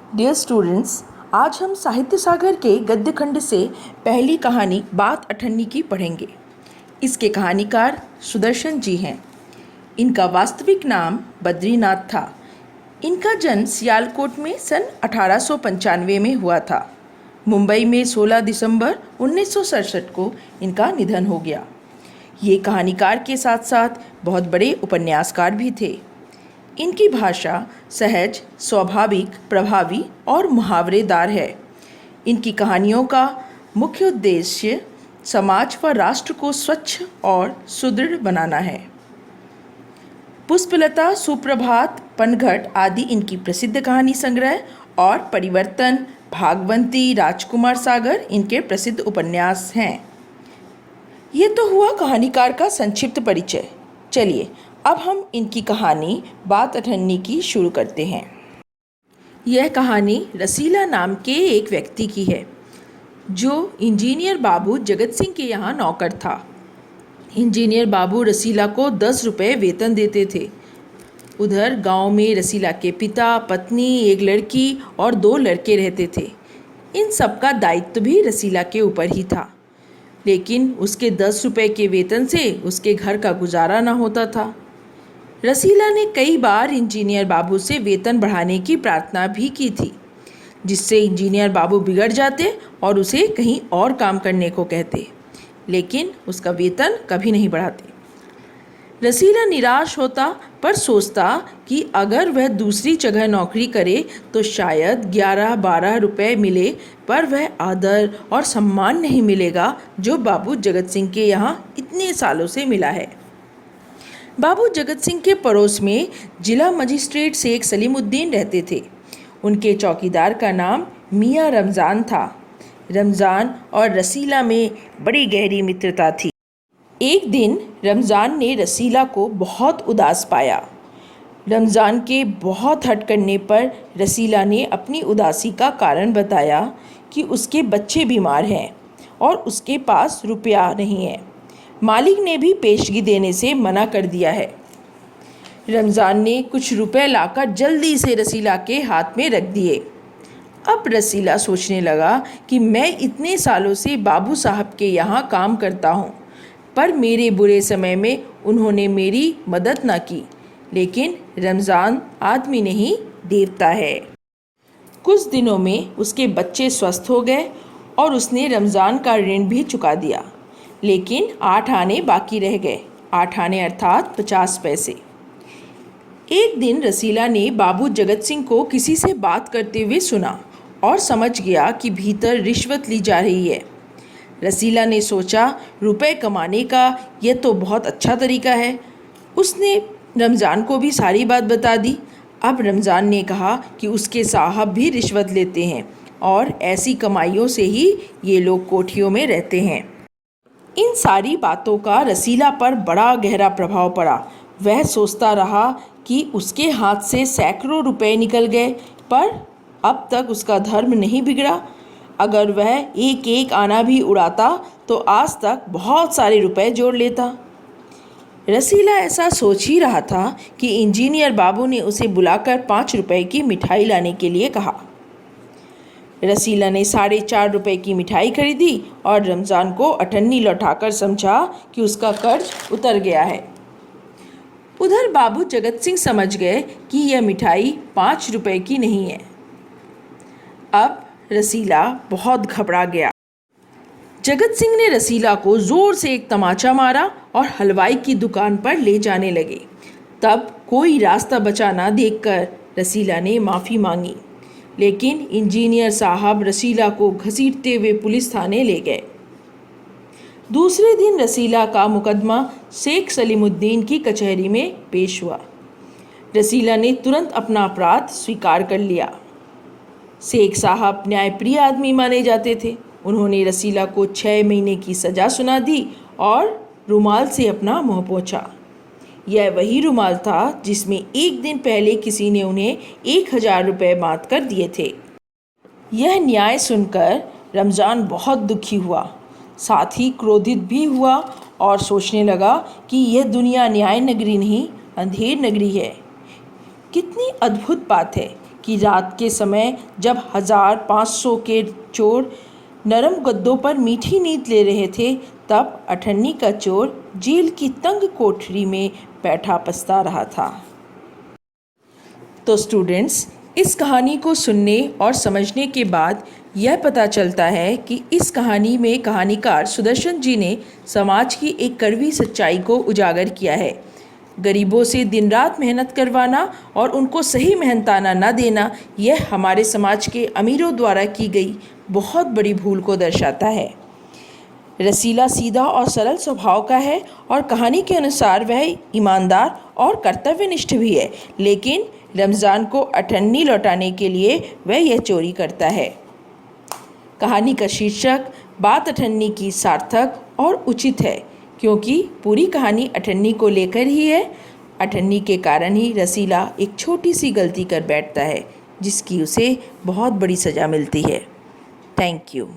Dear students, आज हम साहित्य सागर के गद्य खंड से पहली कहानी बात अठन्नी की पढ़ेंगे। इसके कहानीकार सुदर्शन जी हैं। इनका वास्तविक नाम बद्रीनाथ था। इनका जन्म सियालकोट में सन 1895 में हुआ था। मुंबई में 16 दिसंबर 1967 को इनका निधन हो गया। ये कहानीकार के साथ साथ बहुत बड़े उपन्यासकार भी थे। इनकी भाषा सहज, स्वाभाविक, प्रभावी और मुहावरेदार है। इनकी कहानियों का मुख्य उद्देश्य समाज व राष्ट्र को स्वच्छ और सुदृढ़ बनाना है। पुष्पलता, सुप्रभात, पनघट आदि इनकी प्रसिद्ध कहानी संग्रह और परिवर्तन, भागवंती, राजकुमार सागर इनके प्रसिद्ध उपन्यास हैं। ये तो हुआ कहानीकार का संक्षिप्त परिचय। चलिए अब हम इनकी कहानी बात अठन्नी की शुरू करते हैं। यह कहानी रसीला नाम के एक व्यक्ति की है जो इंजीनियर बाबू जगत सिंह के यहाँ नौकर था। इंजीनियर बाबू रसीला को 10 रुपये वेतन देते थे। उधर गांव में रसीला के पिता, पत्नी, एक लड़की और 2 लड़के रहते थे। इन सब का दायित्व भी रसीला के ऊपर ही था, लेकिन उसके 10 रुपये के वेतन से उसके घर का गुजारा न होता था। रसीला ने कई बार इंजीनियर बाबू से वेतन बढ़ाने की प्रार्थना भी की थी, जिससे इंजीनियर बाबू बिगड़ जाते और उसे कहीं और काम करने को कहते, लेकिन उसका वेतन कभी नहीं बढ़ाते। रसीला निराश होता पर सोचता कि अगर वह दूसरी जगह नौकरी करे तो शायद 11-12 रुपये मिले, पर वह आदर और सम्मान नहीं मिलेगा जो बाबू जगत सिंह के यहाँ इतने सालों से मिला है। बाबू जगत सिंह के पड़ोस में जिला मजिस्ट्रेट शेख सलीमुद्दीन रहते थे। उनके चौकीदार का नाम मियाँ रमज़ान था। रमज़ान और रसीला में बड़ी गहरी मित्रता थी। एक दिन रमज़ान ने रसीला को बहुत उदास पाया। रमज़ान के बहुत हट करने पर रसीला ने अपनी उदासी का कारण बताया कि उसके बच्चे बीमार हैं और उसके पास रुपया नहीं है। मालिक ने भी पेशगी देने से मना कर दिया है। रमज़ान ने कुछ रुपए लाकर जल्दी से रसीला के हाथ में रख दिए। अब रसीला सोचने लगा कि मैं इतने सालों से बाबू साहब के यहाँ काम करता हूँ, पर मेरे बुरे समय में उन्होंने मेरी मदद न की, लेकिन रमज़ान आदमी नहीं देवता है। कुछ दिनों में उसके बच्चे स्वस्थ हो गए और उसने रमज़ान का ऋण भी चुका दिया, लेकिन 8 आने बाकी रह गए। 8 आने अर्थात 50 पैसे। एक दिन रसीला ने बाबू जगत सिंह को किसी से बात करते हुए सुना और समझ गया कि भीतर रिश्वत ली जा रही है। रसीला ने सोचा, रुपए कमाने का यह तो बहुत अच्छा तरीका है। उसने रमज़ान को भी सारी बात बता दी। अब रमज़ान ने कहा कि उसके साहब भी रिश्वत लेते हैं और ऐसी कमाइयों से ही ये लोग कोठियों में रहते हैं। इन सारी बातों का रसीला पर बड़ा गहरा प्रभाव पड़ा। वह सोचता रहा कि उसके हाथ से सैकड़ों रुपए निकल गए, पर अब तक उसका धर्म नहीं बिगड़ा। अगर वह एक एक आना भी उड़ाता तो आज तक बहुत सारे रुपए जोड़ लेता। रसीला ऐसा सोच ही रहा था कि इंजीनियर बाबू ने उसे बुलाकर 5 रुपए की मिठाई लाने के लिए कहा। रसीला ने 4.5 रुपए की मिठाई खरीदी और रमज़ान को अठन्नी लौटाकर समझा कि उसका कर्ज उतर गया है। उधर बाबू जगत सिंह समझ गए कि यह मिठाई 5 रुपए की नहीं है। अब रसीला बहुत घबरा गया। जगत सिंह ने रसीला को ज़ोर से एक तमाचा मारा और हलवाई की दुकान पर ले जाने लगे। तब कोई रास्ता बचा ना देखकर रसीला ने माफ़ी मांगी, लेकिन इंजीनियर साहब रसीला को घसीटते हुए पुलिस थाने ले गए। दूसरे दिन रसीला का मुकदमा शेख सलीमुद्दीन की कचहरी में पेश हुआ। रसीला ने तुरंत अपना अपराध स्वीकार कर लिया। शेख साहब न्यायप्रिय आदमी माने जाते थे। उन्होंने रसीला को 6 महीने की सज़ा सुना दी और रुमाल से अपना मुँह पोंछा। यह वही रुमाल था जिसमें एक दिन पहले किसी ने उन्हें 1000 रुपये बांध कर दिए थे। यह न्याय सुनकर रमज़ान बहुत दुखी हुआ, साथ ही क्रोधित भी हुआ और सोचने लगा कि यह दुनिया न्याय नगरी नहीं, अंधेर नगरी है। कितनी अद्भुत बात है कि रात के समय जब 1500 के चोर नरम गद्दों पर मीठी नींद ले रहे थे, तब अठन्नी का चोर जेल की तंग कोठरी में बैठा पछता रहा था। तो स्टूडेंट्स, इस कहानी को सुनने और समझने के बाद यह पता चलता है कि इस कहानी में कहानीकार सुदर्शन जी ने समाज की एक कड़वी सच्चाई को उजागर किया है। गरीबों से दिन रात मेहनत करवाना और उनको सही मेहनताना न देना, यह हमारे समाज के अमीरों द्वारा की गई बहुत बड़ी भूल को दर्शाता है। रसीला सीधा और सरल स्वभाव का है और कहानी के अनुसार वह ईमानदार और कर्तव्यनिष्ठ भी है, लेकिन रमज़ान को अठन्नी लौटाने के लिए वह यह चोरी करता है। कहानी का शीर्षक बात अठन्नी की सार्थक और उचित है, क्योंकि पूरी कहानी अठन्नी को लेकर ही है। अठन्नी के कारण ही रसीला एक छोटी सी गलती कर बैठता है, जिसकी उसे बहुत बड़ी सज़ा मिलती है। Thank you.